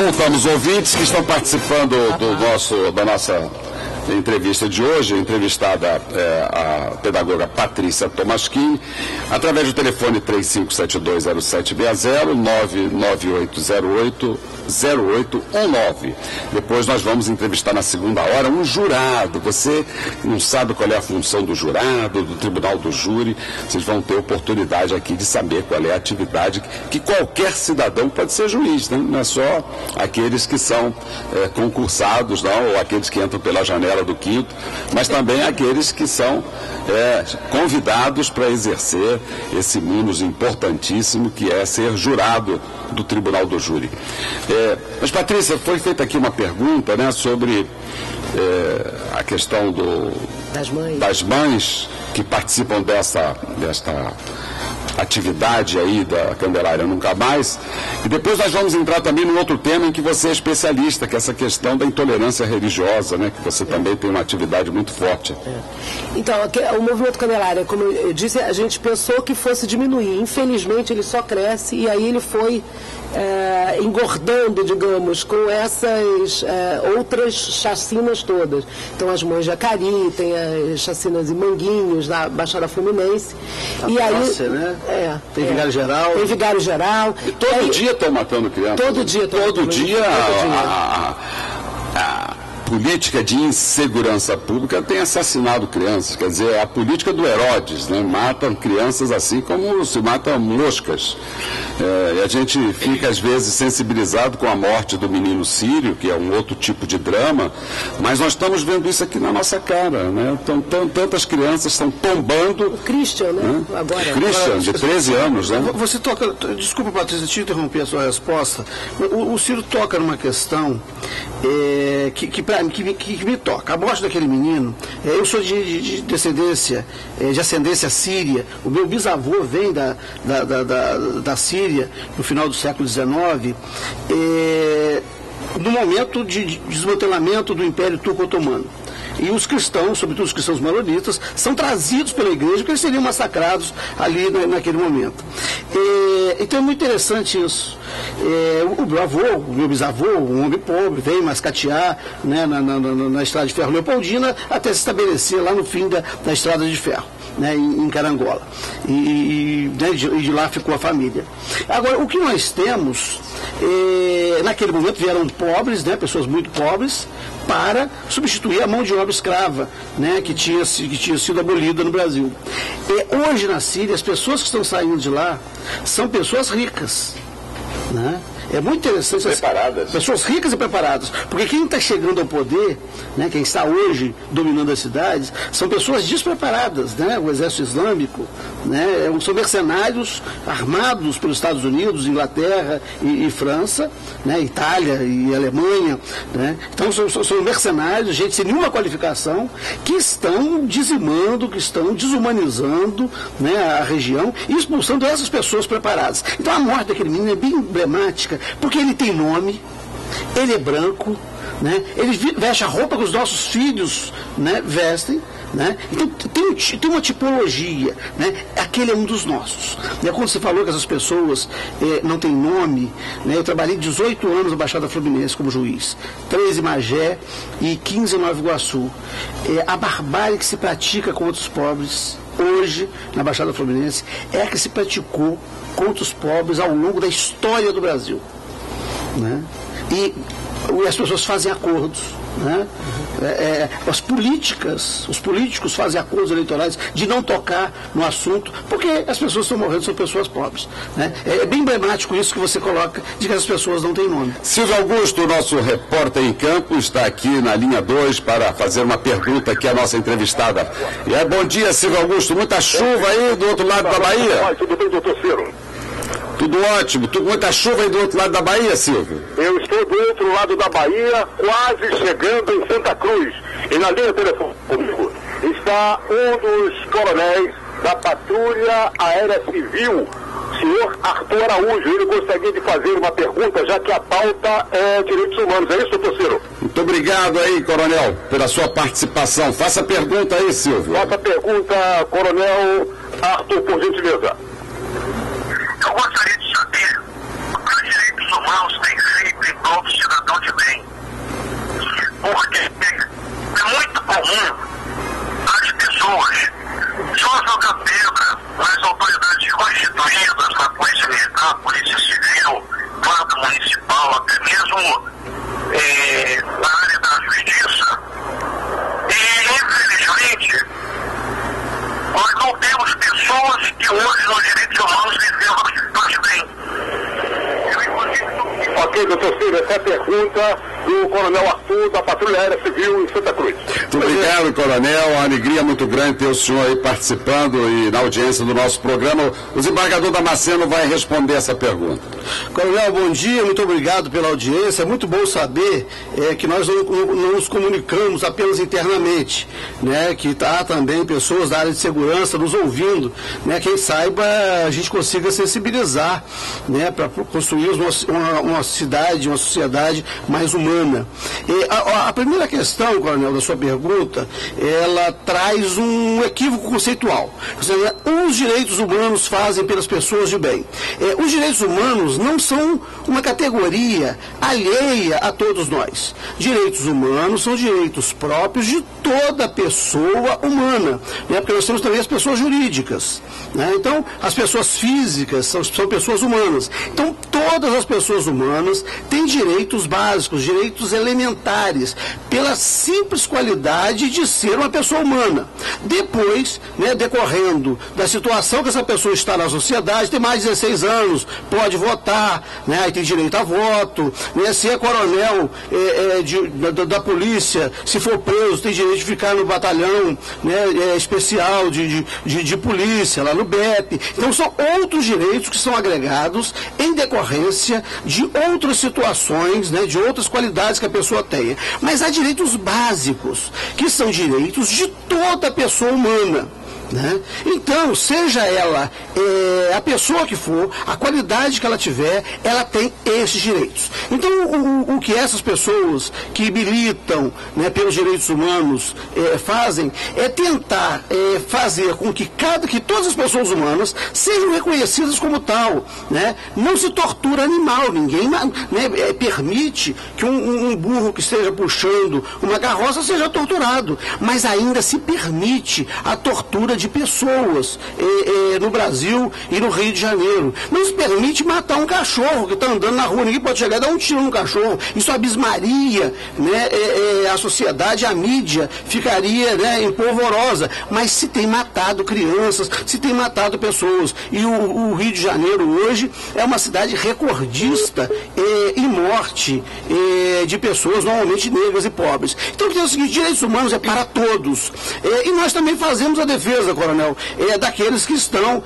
Voltamos, ouvintes que estão participando da nossa entrevista de hoje, entrevistada a pedagoga Patrícia Tomaschini, através do telefone 35720760, 99808-0819. Depois nós vamos entrevistar na segunda hora um jurado. Você não sabe qual é a função do jurado, do tribunal do júri, vocês vão ter oportunidade aqui de saber qual é a atividade que qualquer cidadão pode ser juiz, né? Não é só aqueles que são concursados, não, ou aqueles que entram pela janela do quinto, mas também aqueles que são convidados para exercer esse munus importantíssimo que é ser jurado do tribunal do júri. Mas, Patrícia, foi feita aqui uma pergunta, né, sobre a questão das mães que participam desta atividade aí da Candelária Nunca Mais. E depois nós vamos entrar também num outro tema em que você é especialista, que é essa questão da intolerância religiosa, né? Que você também tem uma atividade muito forte. Então, o movimento Candelária, como eu disse, a gente pensou que fosse diminuir. Infelizmente, ele só cresce e aí ele foi engordando, digamos, com essas outras chacinas todas. Então, as mães de Acari, tem as chacinas em Manguinhos, na Baixada Fluminense. E aí, né? Tem Vigário Geral. Tem Vigário Geral. E todo dia estão matando crianças. Todo dia. A política de insegurança pública tem assassinado crianças. Quer dizer, a política do Herodes, né? Matam crianças assim como se matam moscas. E a gente fica, às vezes, sensibilizado com a morte do menino sírio, que é um outro tipo de drama, mas nós estamos vendo isso aqui na nossa cara, né? Então, tantas crianças estão tombando. O Christian, né? Agora. Christian, de 13 anos, né? Você toca, desculpa, Patrícia, te interromper a sua resposta. O Ciro toca numa questão que me toca. A morte daquele menino, eu sou de descendência, de ascendência síria, o meu bisavô vem da Síria, no final do século XIX, no momento de desmantelamento do Império Turco-Otomano. E os cristãos, sobretudo os cristãos maronitas, são trazidos pela igreja porque eles seriam massacrados ali naquele momento. Então é muito interessante isso. O meu bisavô, um homem pobre, veio mascatear, né, na estrada de ferro Leopoldina até se estabelecer lá no fim da estrada de ferro, né, em Carangola. E de lá ficou a família. Agora, o que nós temos, naquele momento vieram pobres, né, pessoas muito pobres, para substituir a mão de obra escrava, né, que tinha sido abolida no Brasil. Hoje na Síria, as pessoas que estão saindo de lá são pessoas ricas, né? É muito interessante. Preparadas. Pessoas ricas e preparadas. Porque quem está chegando ao poder, né, quem está hoje dominando as cidades, são pessoas despreparadas, né? O exército islâmico, né, são mercenários armados pelos Estados Unidos, Inglaterra e França, né, Itália e Alemanha, né? Então são mercenários, gente sem nenhuma qualificação, que estão dizimando, que estão desumanizando, né, a região e expulsando essas pessoas preparadas. Então a morte daquele menino é bem emblemática, porque ele tem nome, ele é branco, né? Ele veste a roupa que os nossos filhos, né, vestem, né? Então tem uma tipologia, né? Aquele é um dos nossos, né? Quando você falou que essas pessoas não têm nome, né? Eu trabalhei 18 anos na Baixada Fluminense como juiz, 13 em Magé e 15 em Nova Iguaçu. A barbárie que se pratica contra os pobres hoje na Baixada Fluminense é a que se praticou contra os pobres ao longo da história do Brasil, né? E as pessoas fazem acordos, né? Os políticos fazem acordos eleitorais de não tocar no assunto, porque as pessoas estão morrendo, são pessoas pobres, né? É bem emblemático isso que você coloca, de que as pessoas não têm nome. Silvio Augusto, nosso repórter em campo, está aqui na linha 2 para fazer uma pergunta aqui à nossa entrevistada. Bom dia, Silvio Augusto. Muita chuva aí do outro lado da Bahia? Tudo bem, doutor Ciro? Tudo ótimo. Muita chuva aí do outro lado da Bahia, Silvio? Eu estou do outro lado da Bahia, quase chegando em Santa Cruz. E na linha telefônica comigo está um dos coronéis da Patrulha Aérea Civil, senhor Arthur Araújo. Ele gostaria de fazer uma pergunta, já que a pauta é direitos humanos. É isso, doutor Ciro? Muito obrigado aí, coronel, pela sua participação. Faça a pergunta aí, Silvio. Faça a pergunta, coronel Arthur, por gentileza. Eu gostaria de saber o que os direitos humanos têm feito em prol dos Ok, doutor Silvio, essa é a pergunta do Coronel Arthur, da Patrulha Aérea Civil em Santa Cruz. Muito obrigado, Coronel. Uma alegria muito grande ter o senhor aí participando e na audiência do nosso programa. O desembargador Damasceno vai responder essa pergunta. Coronel, bom dia, muito obrigado pela audiência. É muito bom saber que nós não nos comunicamos apenas internamente, né, que há também pessoas da área de segurança nos ouvindo, né, quem saiba a gente consiga sensibilizar, né, para construir uma cidade, uma sociedade mais humana. A primeira questão, Coronel, da sua pergunta, ela traz um equívoco conceitual. Ou seja, os direitos humanos fazem pelas pessoas de bem. Os direitos humanos não são uma categoria alheia a todos nós. Direitos humanos são direitos próprios de toda pessoa humana, né? Porque nós temos também as pessoas jurídicas, né? Então, as pessoas físicas são pessoas humanas. Então, todas as pessoas humanas têm direitos básicos, direitos elementares, pela simples qualidade de ser uma pessoa humana. Depois, né, decorrendo da situação que essa pessoa está na sociedade, tem mais de 16 anos, pode votar, né, aí tem direito a voto, né, se é coronel da polícia, se for preso, tem direito de ficar no batalhão, né, especial de polícia, lá no BEP. Então são outros direitos que são agregados em decorrência de outras situações, né, de outras qualidades que a pessoa tenha. Mas há direitos básicos, que são direitos de toda pessoa humana, né? Então, seja ela a pessoa que for, a qualidade que ela tiver, ela tem esses direitos. Então, o que essas pessoas que militam, né, pelos direitos humanos fazem é tentar fazer com que todas as pessoas humanas sejam reconhecidas como tal, né? Não se tortura animal, ninguém, né, permite que um burro que esteja puxando uma carroça seja torturado, mas ainda se permite a tortura de pessoas no Brasil e no Rio de Janeiro. Não se permite matar um cachorro que está andando na rua, ninguém pode chegar e dar um tiro no cachorro. Isso abismaria, né, a sociedade, a mídia ficaria, né, empolvorosa. Mas se tem matado crianças, se tem matado pessoas. E o Rio de Janeiro hoje é uma cidade recordista em morte de pessoas, normalmente negras e pobres. Então, é o seguinte, direitos humanos é para todos. E nós também fazemos a defesa, Coronel, daqueles que estão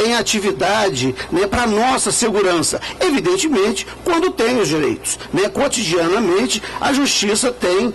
em atividade, né, para nossa segurança. Evidentemente, quando tem os direitos, né, cotidianamente, a Justiça tem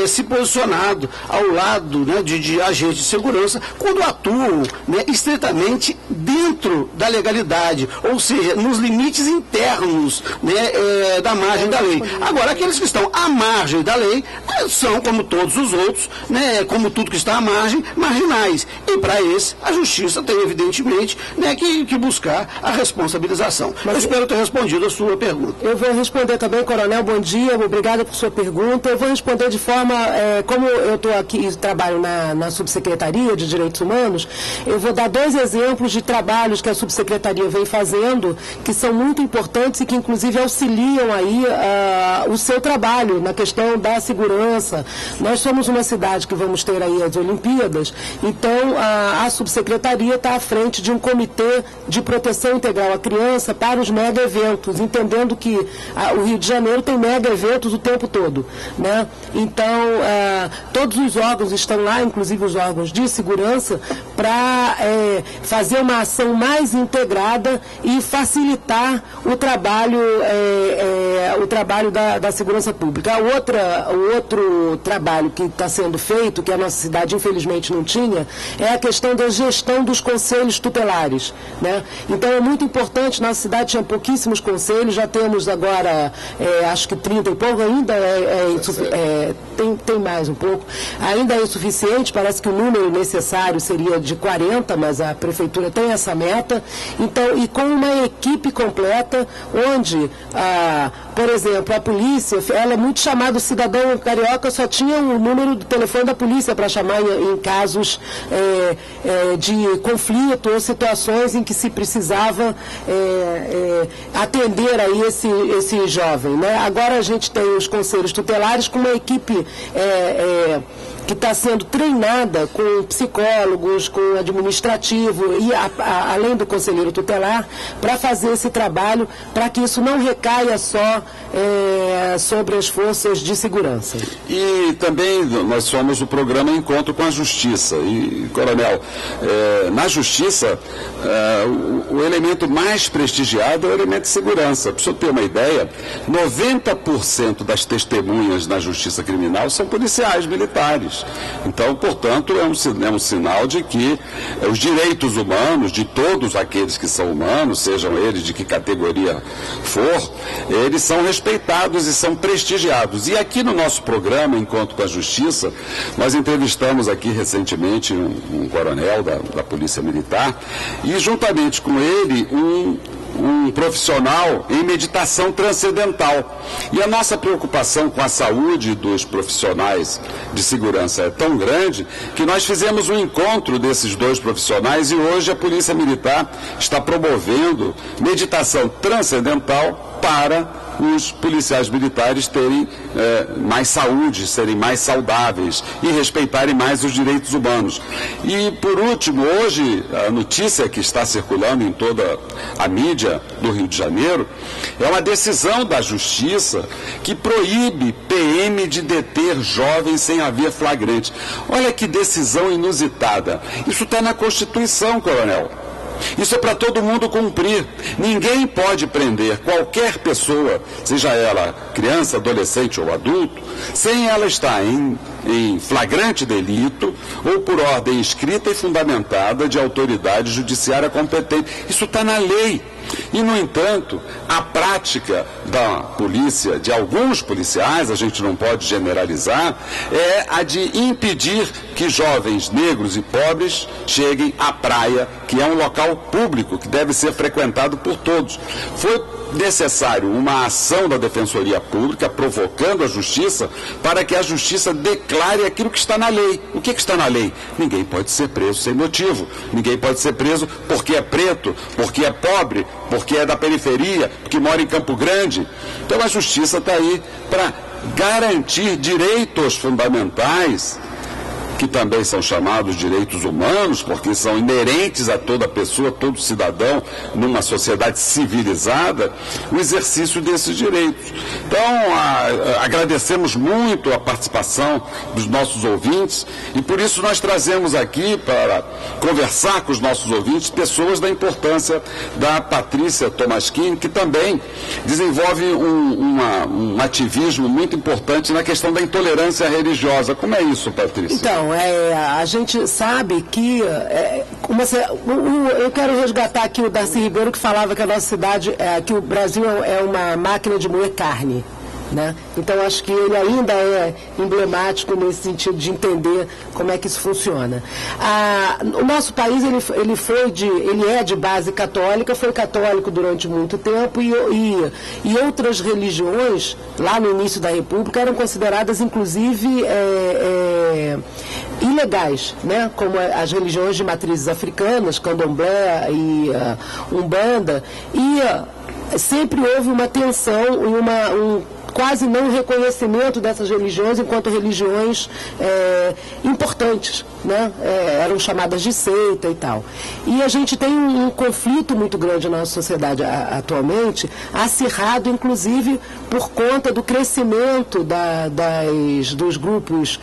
se posicionado ao lado, né, de agentes de segurança quando atuam, né, estritamente dentro da legalidade, ou seja, nos limites internos, né, da margem da lei. Agora, aqueles que estão à margem da lei são, como todos os outros, né, como tudo que está à margem, marginais. E para esse, a Justiça tem, evidentemente, né, que buscar a responsabilização. Mas eu espero ter respondido a sua pergunta. Eu vou responder também, Coronel, bom dia, obrigada por sua pergunta. Eu vou responder de forma, como eu estou aqui e trabalho na Subsecretaria de Direitos Humanos, eu vou dar 2 exemplos de trabalhos que a Subsecretaria vem fazendo, que são muito importantes e que, inclusive, auxiliam aí o seu trabalho na questão da segurança. Nós somos uma cidade que vamos ter aí as Olimpíadas, então a Subsecretaria está à frente de um comitê de proteção integral à criança para os mega eventos, entendendo que o Rio de Janeiro tem mega eventos o tempo todo, né? Então, todos os órgãos estão lá, inclusive os órgãos de segurança, para fazer uma ação mais integrada e facilitar o trabalho da segurança pública. O outro trabalho que está sendo feito, que a nossa cidade infelizmente não tinha, é a questão da gestão dos conselhos tutelares, né? Então é muito importante, nossa cidade tinha pouquíssimos conselhos, já temos agora, acho que 30 e pouco, ainda tem mais um pouco, ainda é insuficiente, parece que o número necessário seria de 40, mas a prefeitura tem essa meta, então, e com uma equipe completa, onde, por exemplo, a polícia, ela é muito chamada, o cidadão carioca só tinha o número do telefone da polícia para chamar em casos de conflito ou situações em que se precisava atender aí esse jovem, né? Agora a gente tem os conselhos tutelares com uma equipe que está sendo treinada com psicólogos, com administrativo e além do conselheiro tutelar, para fazer esse trabalho, para que isso não recaia só sobre as forças de segurança. E também nós somos o programa Encontro com a Justiça. E, Coronel, na Justiça, o elemento mais prestigiado é o elemento de segurança. Para o senhor ter uma ideia, 90% das testemunhas na Justiça Criminal são policiais militares. Então, portanto, é um sinal de que os direitos humanos de todos aqueles que são humanos, sejam eles de que categoria for, eles são respeitados e são prestigiados. E aqui no nosso programa Encontro com a Justiça, nós entrevistamos aqui recentemente um coronel da Polícia Militar e juntamente com ele um profissional em meditação transcendental. E a nossa preocupação com a saúde dos profissionais de segurança é tão grande que nós fizemos um encontro desses dois profissionais e hoje a Polícia Militar está promovendo meditação transcendental para os policiais militares terem mais saúde, serem mais saudáveis e respeitarem mais os direitos humanos. E, por último, hoje, a notícia que está circulando em toda a mídia do Rio de Janeiro é uma decisão da Justiça que proíbe PM de deter jovens sem haver flagrante. Olha que decisão inusitada. Isso está na Constituição, coronel. Isso é para todo mundo cumprir. Ninguém pode prender qualquer pessoa, seja ela criança, adolescente ou adulto, sem ela estar em flagrante delito ou por ordem escrita e fundamentada de autoridade judiciária competente. Isso está na lei. E, no entanto, a prática da polícia, de alguns policiais, a gente não pode generalizar, é a de impedir que jovens negros e pobres cheguem à praia, que é um local público, que deve ser frequentado por todos. Foi necessário uma ação da Defensoria Pública, provocando a Justiça, para que a Justiça declare aquilo que está na lei. O que está na lei? Ninguém pode ser preso sem motivo. Ninguém pode ser preso porque é preto, porque é pobre, porque é da periferia, porque mora em Campo Grande. Então a Justiça está aí para garantir direitos fundamentais, que também são chamados direitos humanos, porque são inerentes a toda pessoa, todo cidadão, numa sociedade civilizada, o exercício desses direitos. Então, agradecemos muito a participação dos nossos ouvintes e por isso nós trazemos aqui para conversar com os nossos ouvintes pessoas da importância da Patrícia Tomaschini, que também desenvolve um ativismo muito importante na questão da intolerância religiosa. Como é isso, Patrícia? Então, a gente sabe que eu quero resgatar aqui o Darcy Ribeiro, que falava que a nossa cidade, que o Brasil é uma máquina de moer carne. Né? Então acho que ele ainda é emblemático nesse sentido de entender como é que isso funciona. O nosso país ele é de base católica, foi católico durante muito tempo e outras religiões lá no início da República eram consideradas inclusive ilegais, né? Como as religiões de matrizes africanas, candomblé e umbanda, e sempre houve uma tensão e quase não reconhecimento dessas religiões enquanto religiões importantes, né? Eram chamadas de seita e tal. E a gente tem um conflito muito grande na nossa sociedade atualmente, acirrado inclusive por conta do crescimento dos grupos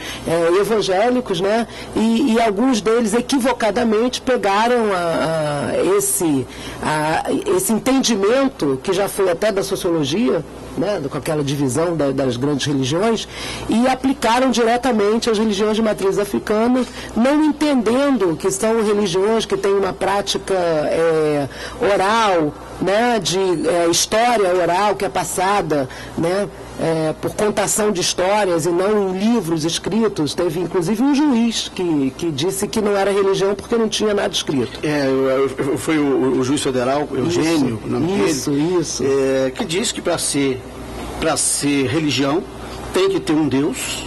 evangélicos, né? E alguns deles equivocadamente pegaram esse entendimento, que já foi até da sociologia, né, com aquela divisão das grandes religiões, e aplicaram diretamente as religiões de matriz africana, não entendendo que são religiões que têm uma prática oral, né, de história oral que é passada, né, por contação de histórias e não em livros escritos. Teve inclusive um juiz que disse que não era religião porque não tinha nada escrito. Foi o juiz federal, Eugênio, o nome dele, isso. Que disse que para ser religião tem que ter um Deus,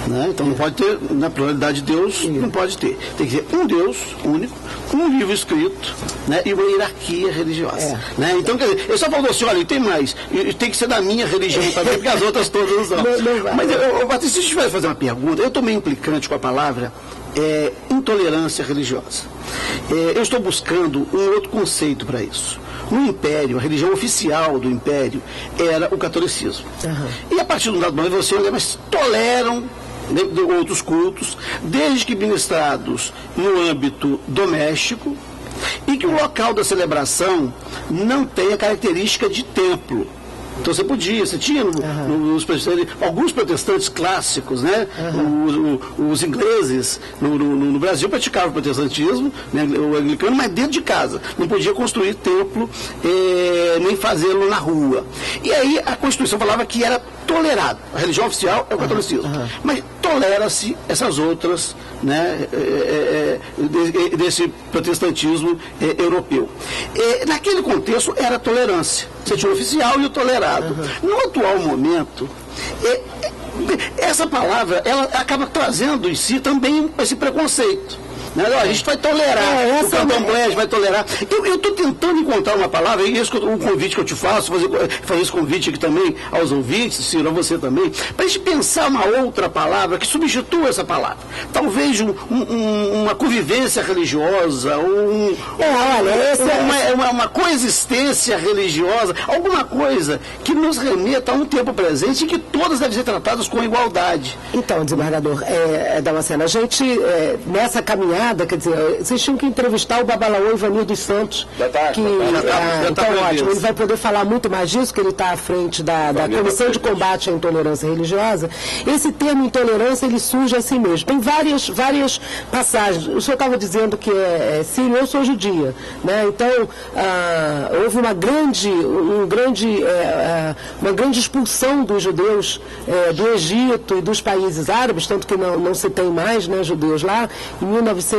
Né? Então não pode ter, na pluralidade de Deus, não pode ter. Tem que ser um Deus único, um livro escrito, né? E uma hierarquia religiosa. Né? Então, quer dizer, eu só falo assim, olha, tem mais, e tem que ser da minha religião também, porque as outras todas não são. Mas, Patrícia, se eu tivesse fazer uma pergunta, eu estou meio implicante com a palavra intolerância religiosa. Eu estou buscando um outro conceito para isso. No Império, a religião oficial do Império era o catolicismo. E a partir de um dado momento você olha, mas toleram de outros cultos, desde que ministrados no âmbito doméstico, e que o local da celebração não tenha característica de templo. Então você tinha alguns protestantes clássicos, né? Os ingleses no Brasil praticavam o protestantismo, né? O anglicano, mas dentro de casa. Não podia construir templo, nem fazê-lo na rua. E aí a Constituição falava que era tolerado. A religião oficial é o catolicismo. Mas tolera-se essas outras, né? Desse protestantismo europeu. Naquele contexto era tolerância. Você tinha o oficial e o tolerado. No atual momento, essa palavra ela acaba trazendo em si também esse preconceito. A gente vai tolerar, o candomblé a gente vai tolerar. Eu estou tentando encontrar uma palavra, e esse é o convite que eu te faço, fazer esse convite aqui também aos ouvintes, Ciro, a você também, para a gente pensar uma outra palavra que substitua essa palavra. Talvez uma convivência religiosa, uma coexistência religiosa, alguma coisa que nos remeta a um tempo presente e que todas devem ser tratadas com igualdade. Então, desembargador Damasceno, a gente, nessa caminhada, quer dizer, vocês tinham que entrevistar o Babalaô Ivanildo dos Santos, então ótimo, ele vai poder falar muito mais disso, que ele está à frente da Comissão de Combate à Intolerância Religiosa. Esse termo intolerância, ele surge assim mesmo. Tem várias passagens. O senhor estava dizendo que sírio, eu sou judia, né? Então, houve uma grande expulsão dos judeus do Egito e dos países árabes, tanto que não se tem mais, né, judeus lá. Em 1954,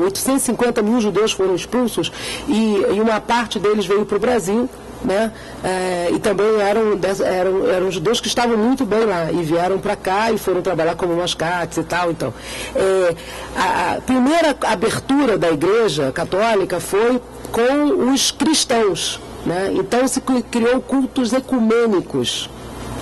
850 mil judeus foram expulsos e uma parte deles veio para o Brasil, né? E também eram judeus que estavam muito bem lá e vieram para cá e foram trabalhar como mascates e tal. Então, a primeira abertura da Igreja Católica foi com os cristãos, né? Então se criou cultos ecumênicos.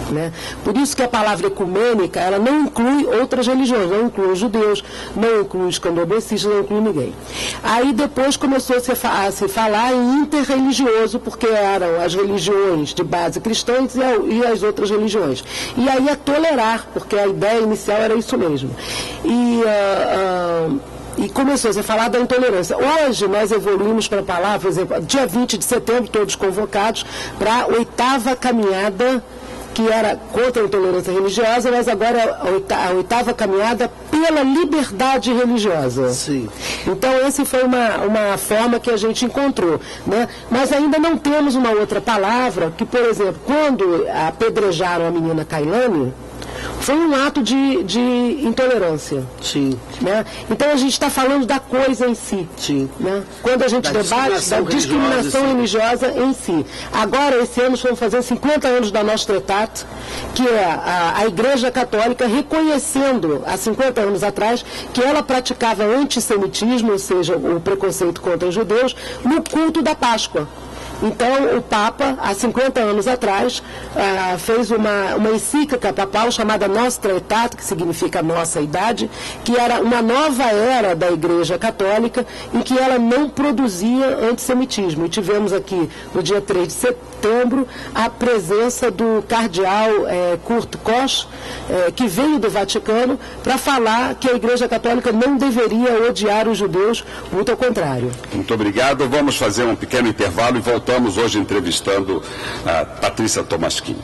Né? Por isso que a palavra ecumênica, ela não inclui outras religiões, não inclui os judeus, não inclui os candombecistas, não inclui ninguém. Aí depois começou a se falar em interreligioso, porque eram as religiões de base cristãs e as outras religiões. E aí a tolerar, porque a ideia inicial era isso mesmo. E começou a se falar da intolerância. Hoje nós evoluímos para a palavra, por exemplo, dia 20 de setembro, todos convocados para a 8ª caminhada, que era contra a intolerância religiosa, mas agora a 8ª caminhada pela liberdade religiosa. Sim. Então, essa foi uma forma que a gente encontrou, né? Mas ainda não temos uma outra palavra que, por exemplo, quando apedrejaram a menina Kailane, foi um ato de intolerância. Sim. Né? Então a gente está falando da coisa em si. Sim. Né? Quando a gente debate da discriminação religiosa em si. Agora, esse ano, vamos fazer 50 anos da Nostra Aetate, que é a Igreja Católica reconhecendo, há 50 anos atrás, que ela praticava antissemitismo, ou seja, o preconceito contra os judeus, no culto da Páscoa. Então, o Papa, há 50 anos atrás, fez uma encíclica papal chamada Nostra Aetate, que significa nossa idade, que era uma nova era da Igreja Católica, em que ela não produzia antissemitismo. E tivemos aqui, no dia 3 de setembro, a presença do cardeal Kurt Koch, que veio do Vaticano, para falar que a Igreja Católica não deveria odiar os judeus, muito ao contrário. Muito obrigado. Vamos fazer um pequeno intervalo e voltamos hoje entrevistando a Patrícia Tomaschini.